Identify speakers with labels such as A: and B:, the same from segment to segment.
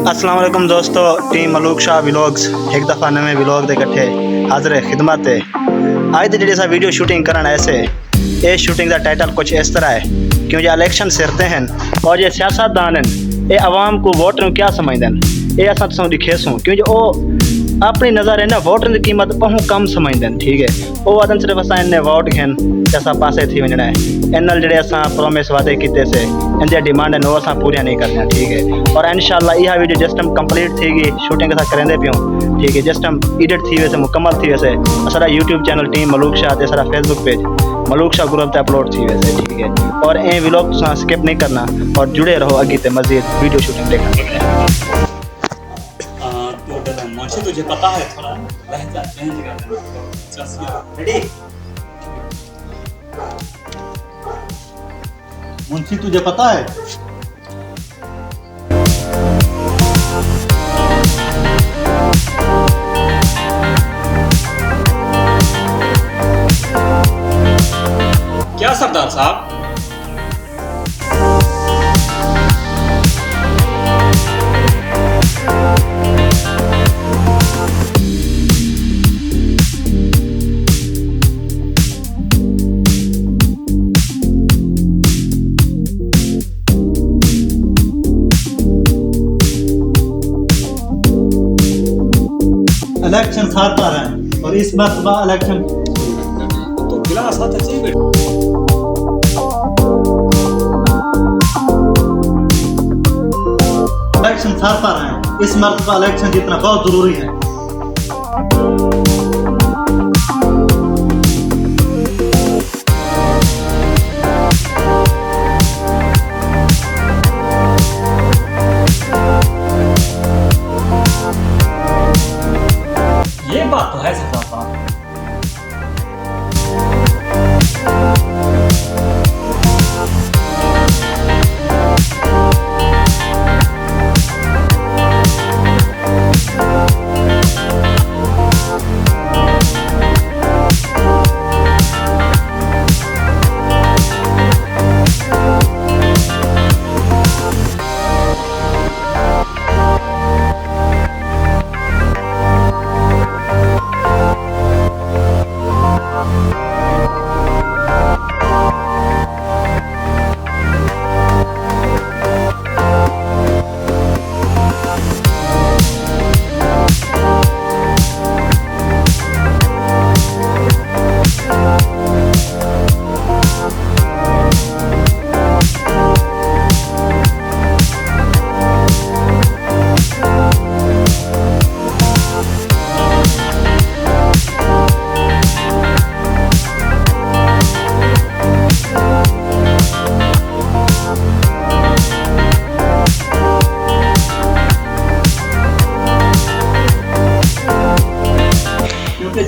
A: अस्सलाम वालेकुम दोस्तों, टीम मलोक शाह व्लॉग्स एक दफ़ा नवे व्लॉग दे कट्ठे हाज़र खिदमत है। अज जी अस वीडियो शूटिंग करन ऐसे ये शूटिंग का टाइटल कुछ इस तरह है क्यों जो इलेक्शन सिरते हैं और ये सियासतदान हैं ये आवाम को वोटर क्या समझते हैं ये अस तुम दिखेसूँ क्यों जो अपनी नज़र इन्हें वोटर की कीमत बहुत कम समझते हैं। ठीक है, वो आदन सिर्फ अस इन्हें वोट घेन अस पासे थी वजना है इन जे अस प्रोमिस वादे किए से इन डिमांड वो अस पूरियां नहीं करते। ठीक है, और इंशाल्लाह यह वीडियो जिस टाइम कंप्लीट थी गई शूटिंग अस करेंदे पियूँ। ठीक है, जिस टाइम एडिट थी वैसे मुकम्मल थी वैसे असारा YouTube channel team malloc Shah ते असारा Facebook page malloc Shah group ते अपलोड थी वैसे। ठीक है, और ये व्लॉग स्किप नहीं करना और जुड़े रहो अगे ते मजीद वीडियो शूटिंग देखने के लिए।
B: मुझे तुझे पता है थोड़ा लहजा चेंज कर रेडी।
A: मुंशी तुझे पता है
B: क्या सरदार साहब?
A: इलेक्शन हार पा रहे हैं और इस मरतबा इलेक्शन
B: तो गिलास हाथ से ही बैठो।
A: इलेक्शन हार पा रहे हैं इस मरतबा इलेक्शन जीतना बहुत जरूरी है।
B: ये बात तो है सरदार साहब।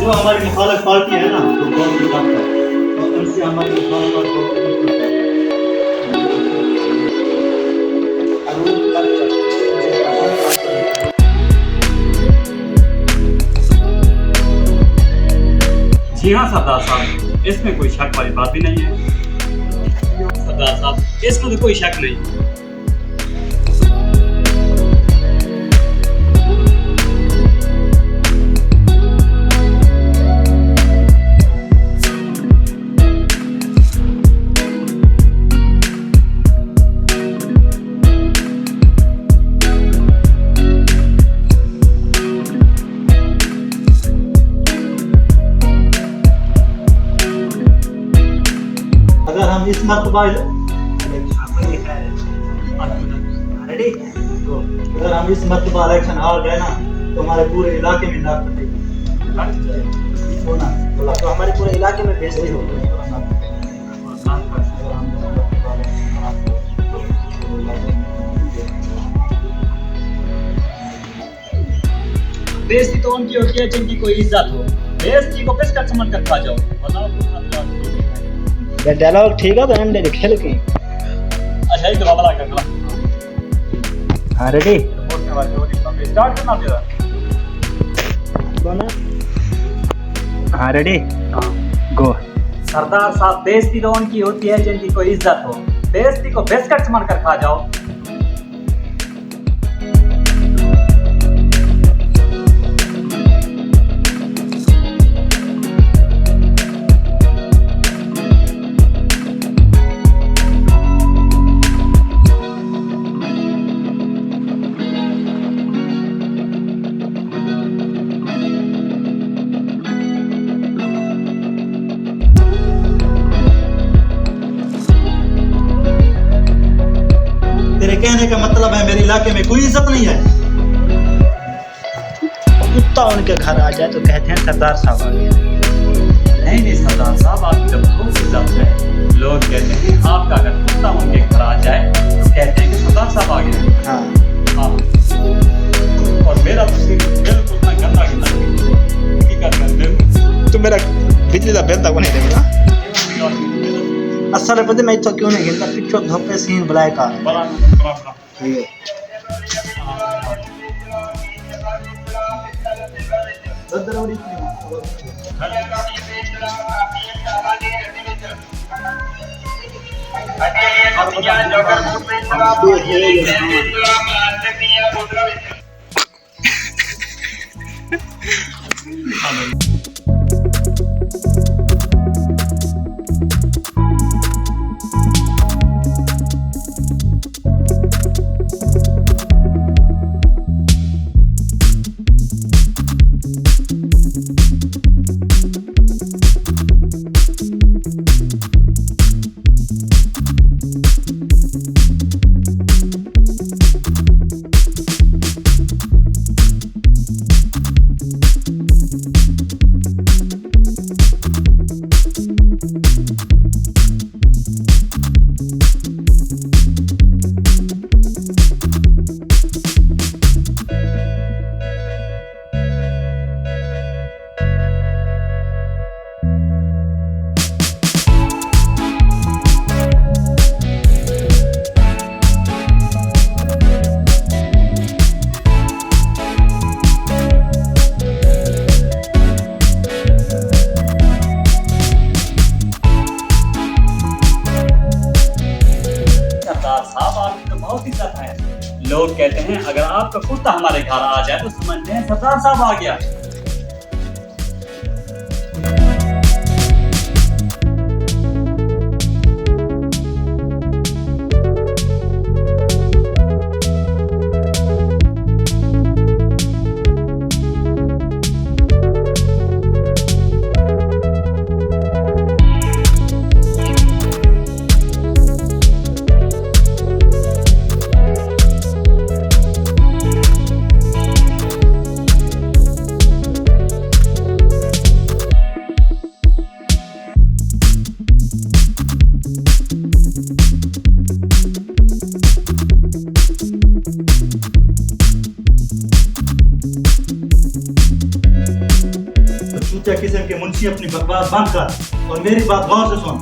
A: जो हमारी मुखालिफ पार्टी है ना तो कौन सी बात है और उनसे हमारी मुखालिफ
B: जी हाँ सरदार साहब, इसमें कोई शक वाली बात भी नहीं है। सरदार साहब, इसमें तो कोई शक नहीं।
A: अगर हम इस मरतबा
B: रेडी
A: तो अगर हम इस मरतबा इलेक्शन हार गए ना तो हमारे पूरे इलाके में नाक कटेगी होना तो हमारे पूरे इलाके में बेइज्जती होगी।
B: बेइज्जती तो उनकी होती है जिनकी कोई इज्जत हो। बेइज्जती को किस का समझ कर खा जाओ।
A: ये डायलॉग ठीक है तो एंड खेल की
B: अच्छा एक बाबला कर ला।
A: हां रेडी
B: स्टार्ट करना तेरा
A: बना। हां रेडी गो।
B: सरदार साहब, बेइज्जती तो उनकी होती है जिनकी कोई इज्जत हो। बेइज्जती को बिस्किट समझ कर खा जाओ।
C: इलाके में कोई इज्जत नहीं है।
A: कुत्ता उनके घर आ जाए तो कहते हैं सरदार साहब आ गए।
B: नहीं सरदार साहब, आपकी तो बहुत इज्जत है। लोग कहते हैं आपका अगर कुत्ता उनके घर आ जाए तो कहते हैं कि सरदार साहब आ गए।
A: हाँ
B: हाँ, और मेरा तो सिर्फ बिल्कुल ना गंदा गिंदा की कर दे
A: तो मेरा बिजली का बिल तक नहीं देगा। असल पता मैं तो क्यों नहीं गिनता, पिछो धोपे सीन बुलाए का
B: बड़ा
A: ठीक है।
B: लोग कहते हैं अगर आपका कुत्ता हमारे घर आ जाए तो समझते हैं सरदार साहब आ गया।
C: किस्म के मुंशी अपनी बकवास बंद कर और मेरी बात गौर से सुन।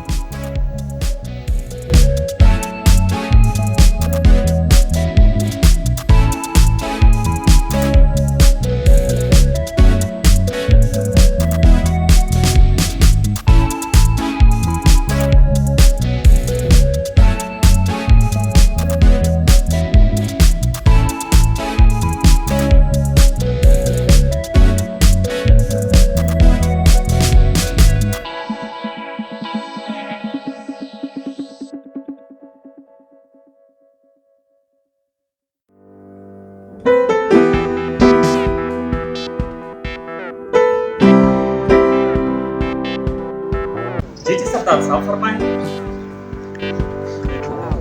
B: सरदार साहब फरमाएं।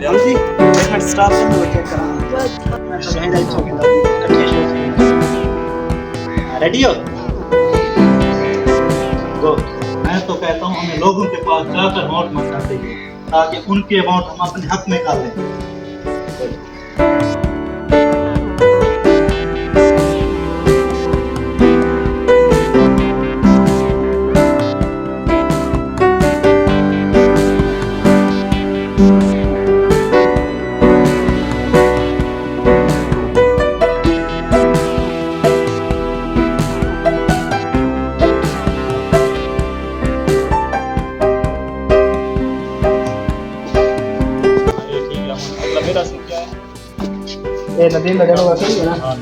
A: जी एक मिनट स्टाफ से मैं चेक कराऊंगा। मैं तो यहीं लाइट होगी इकट्ठे रेडी हो गो।
C: मैं तो कहता हूँ हमें लोगों के पास जाकर वोट मांगना चाहिए ताकि उनके वोट हम अपने हक में कर लें।
A: ये नदी में लगा हुआ सही है ना।
B: हाँ,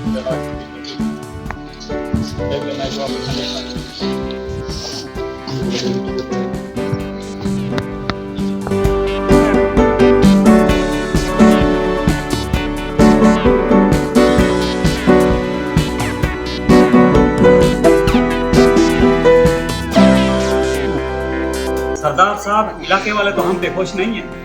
B: सरदार साहब इलाके वाले तो हम पे खुश नहीं है।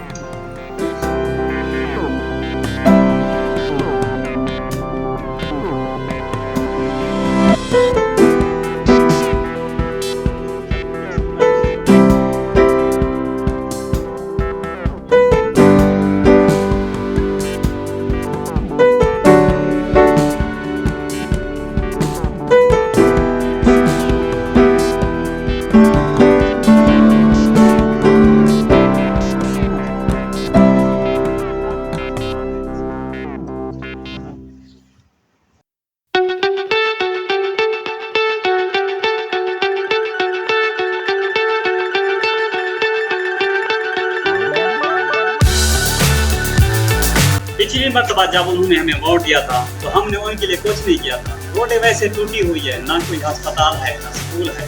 B: मरतबा जब उन्होंने हमें वोट दिया था तो हमने उनके लिए कुछ नहीं किया था। रोडें वैसे टूटी हुई है, ना कोई अस्पताल है ना स्कूल है।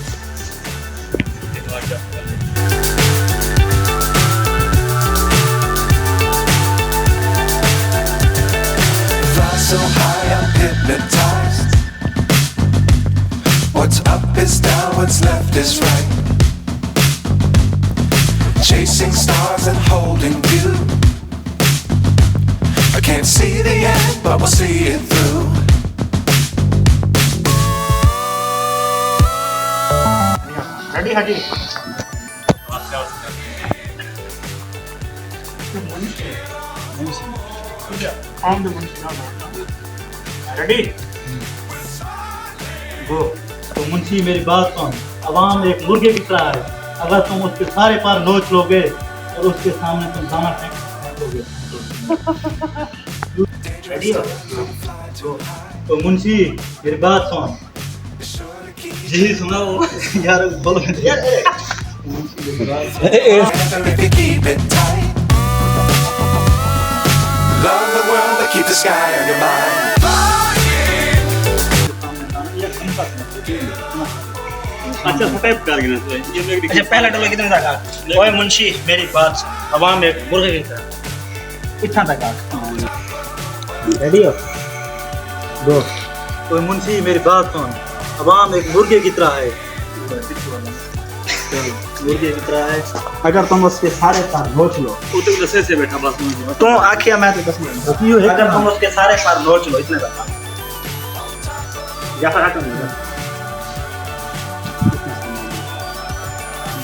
D: Fly so high, I'm hypnotized. What's up is down, what's left is right. Chasing stars and holding you. I can't see the end, but we'll see it through.
C: Ready हटी रेडी गो। तो मुंशी मेरी बात सुन, अवाम एक मुर्गे की तरह है। अगर तुम उसके सारे पार नोच लोगे और उसके सामने तुम दाना फेंकोगे। रेडी हो? तो मुंशी मेरी बात सुन। जी सुनाओ यार, बोलो यार।
D: If you keep it tight, love the world, but keep the sky on your mind.
B: अच्छा सटाइप कर गिना तो ये मेरी
A: अच्छा पहला टोला कितने तक आ? ओए मुंशी मेरी बात सुन, अवाम एक मुर्गे की तरह। कितना तक आ? रेडी हो?
C: गो। तो मुंशी मेरी बात सुन, अवाम एक मुर्गे की तरह है। मुर्गे की तरह है। अगर तुम उसके सारे पार नोच लो।
B: वो तो दसे से बैठा बस मुझे
A: तो आखिया मैं तो बस अगर तुम उसके सारे पार नोच लो, इतने तक यहाँ हटो।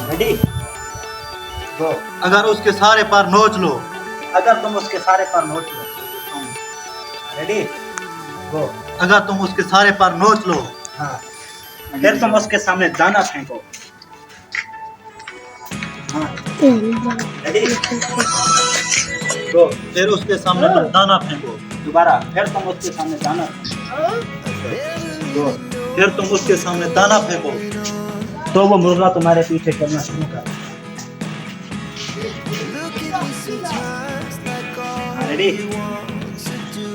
A: रेडी गो।
C: अगर उसके सारे पार नोच लो।
A: अगर तुम उसके सारे पार नोच लो। रेडी गो।
C: अगर तुम उसके सारे पार नोच लो।
A: हाँ, फिर तुम उसके सामने दाना फेंको। हाँ, रेडी
C: गो। फिर उसके सामने तुम दाना फेंको।
A: दोबारा, फिर तुम उसके सामने दाना
C: गो। फिर तुम उसके सामने दाना फेंको।
A: तो वो मुर्गा तुम्हारे पीछे चलना शुरू कर। रेडी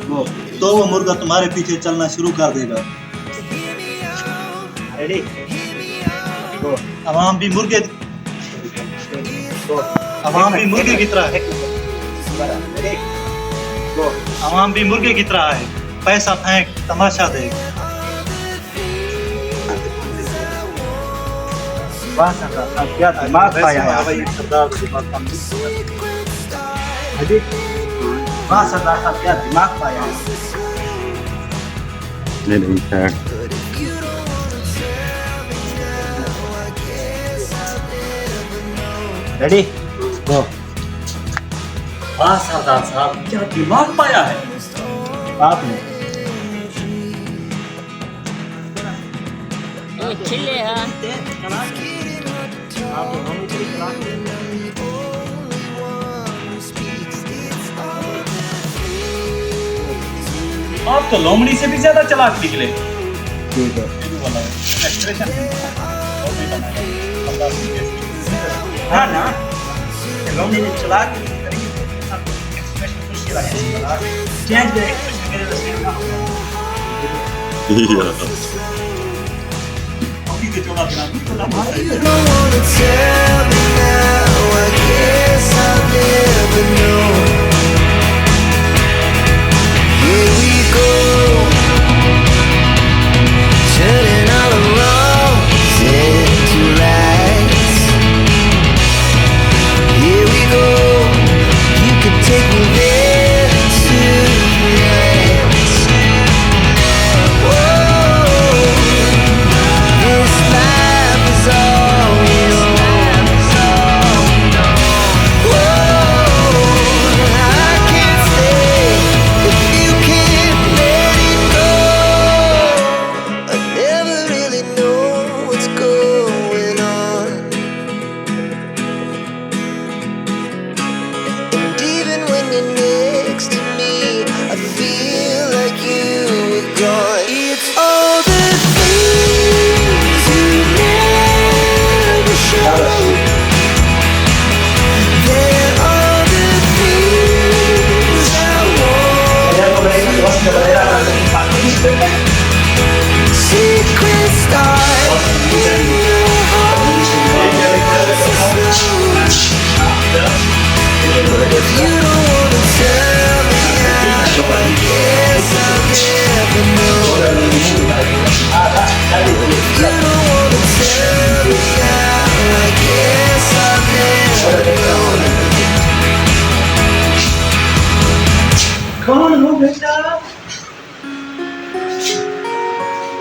C: गो। तो वो मुर्गा तुम्हारे पीछे चलना शुरू कर देगा।
A: रेडी
C: गो। अवाम भी मुर्गे अवाम भी मुर्गे की तरह है।
A: रेडी गो।
C: अवाम भी मुर्गे की तरह है। पैसा फेंक, तमाशा देख।
A: वाह सरदार साहब, क्या दिमाग पाया है। रेडी वाह सरदार साहब, क्या दिमाग पाया है। रेडी गो।
B: वाह सरदार साहब, क्या दिमाग पाया है
A: आपने।
E: खिले हाँ
B: आप तो लोमड़ी से भी ज्यादा चालाक निकले।
A: ठीक है। हाँ ना, लोमड़ी ने चला के चेंज मेरे रसीद ना
D: You don't wanna tell me now, I guess I'll never know. Here we go, turning all the wrongs into rights. Here we go, you could take me there tonight. Whoa, this life is all we know. Whoa,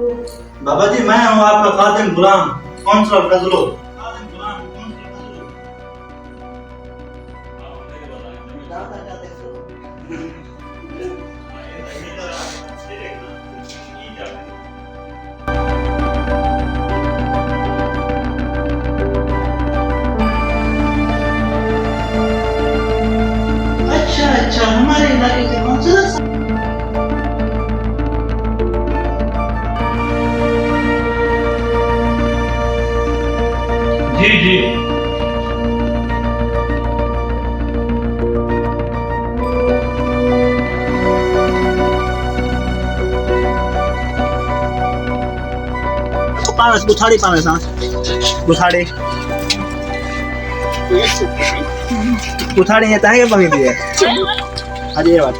C: बाबा जी मैं हूँ आपका खादिम गुलाम councillor फजलो। अच्छा हमारे इलाके के councillor जी जी
A: पावस गुथाड़ी पावे सा गुथाड़ी गुथाड़ी ये ताहे पवी दी है अरे ये बात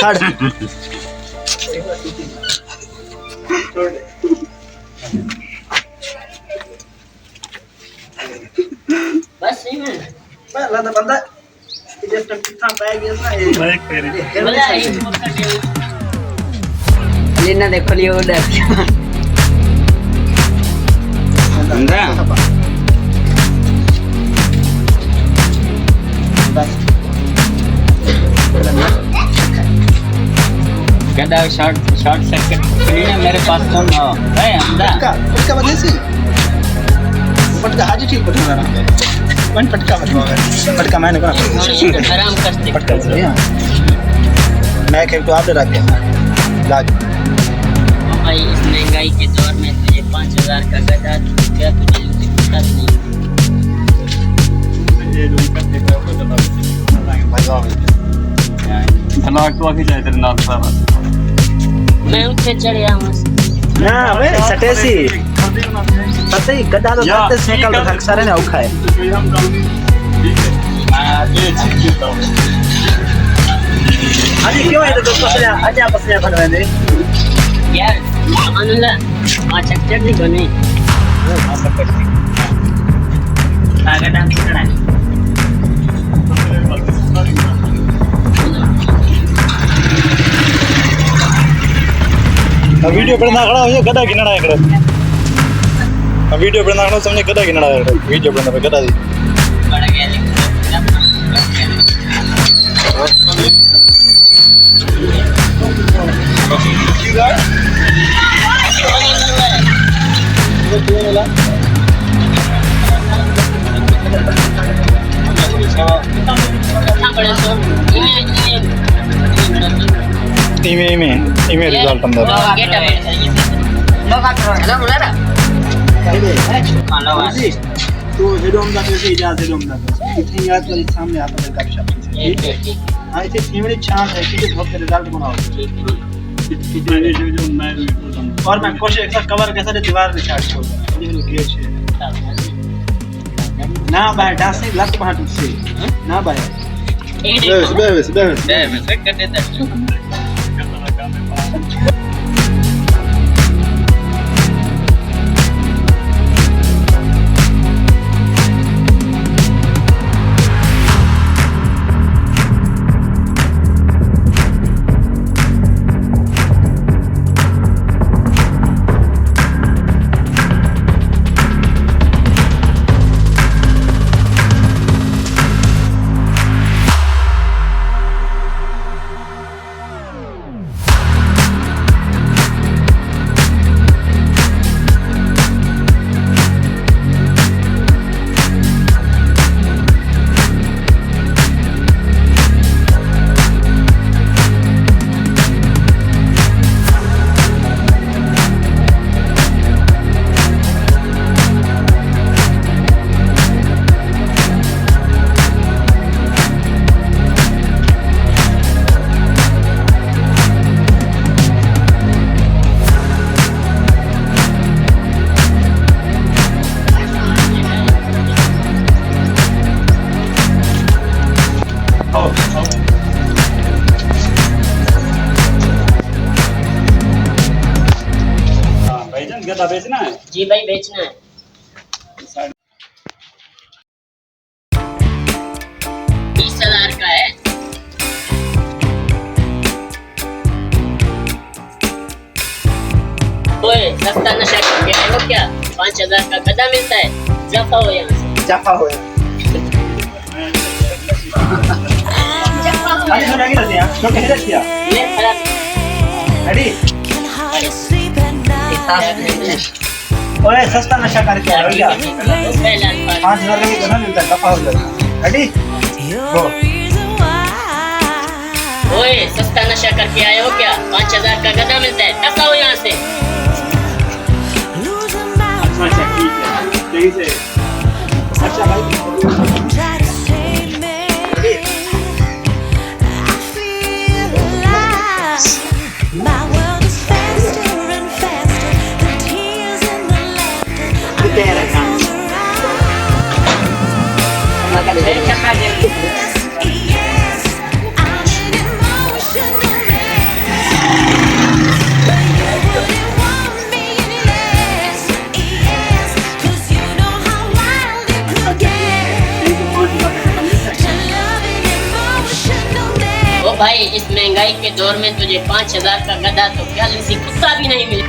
A: खड़
F: बस सही में
A: पहला तो बंदा जब तक कितना बैग है ना ये
B: बैग पे
F: बोला एक मौका दे लेना देखो लियो उधर अंदर गदा शॉर्ट सर्किट लेना मेरे पास तुम हो है अंदर
A: पटका वजह से पटका हाजी ठीक पटका रहा है वन पटका पटका मैंने कहा
F: आराम करते
A: पटका से मैं खेल तो आपने रख दिया लाग
F: भाई इस महंगाई के दौर में तुझे 5000 का गधा क्या तुझे पता नहीं
B: ये जो करते हैं वो तो भला तो आके जाए तेरे नाल सारा
F: मैं उठे चढ़िया हूँ
A: ना वे सटेसी पता ही गधा तो
B: या,
A: करते साइकिल
B: ठीक है।
A: रख सारे ने औखा है
B: ये चीज तो
A: अरे क्यों है तो पसलिया अच्छा पसलिया बनवा दे
F: यार अनला पांच चटनी बनी सागा डांस करना है
C: वीडियो बनना खड़ा हो गधा गिनना है वीडियो बनना खड़ा समझे गधा गिनना है वीडियो बनना पे गधा दी
F: बड़ा गया
C: इमे रिजल्ट अंदर
A: तो हेडोम दा कैसे इजाजत हेडोम दा इतनी याद कर सामने आप का गपशप हां इसे फीमेल चांस है कि बहुत रिजल्ट बनाओ और मैं कोशिश एक साथ कवर के साथ दीवार पे चार्ज छोड़ ये गेट है ना भाई डासे लत वहां टूट से ना भाई बस
B: गधा बेचना है
F: जी भाई बेचना है 20,000 का है सस्ता नशा करके आए हो क्या? 5,000 का गधा मिलता है, जफा हो यहाँ से।
A: जफा हो आज सुना के रहते हैं तो कह रहते हैं
F: ये खराब
A: रेडी ओए सस्ता नशा करके आए हो क्या?
F: पहला अल्फाज।
A: 5,000 का गधा मिलता है, दफा हो जाए। रेडी गो।
F: ओए सस्ता नशा करके आए हो क्या? 5,000 का गधा मिलता है, दफा हो यहाँ से।
B: अच्छा ठीक है, सही से। अच्छा भाई
F: ओ भाई, इस महंगाई के दौर में तुझे 5,000 का गधा तो क्या किसी कुत्ता भी नहीं मिले।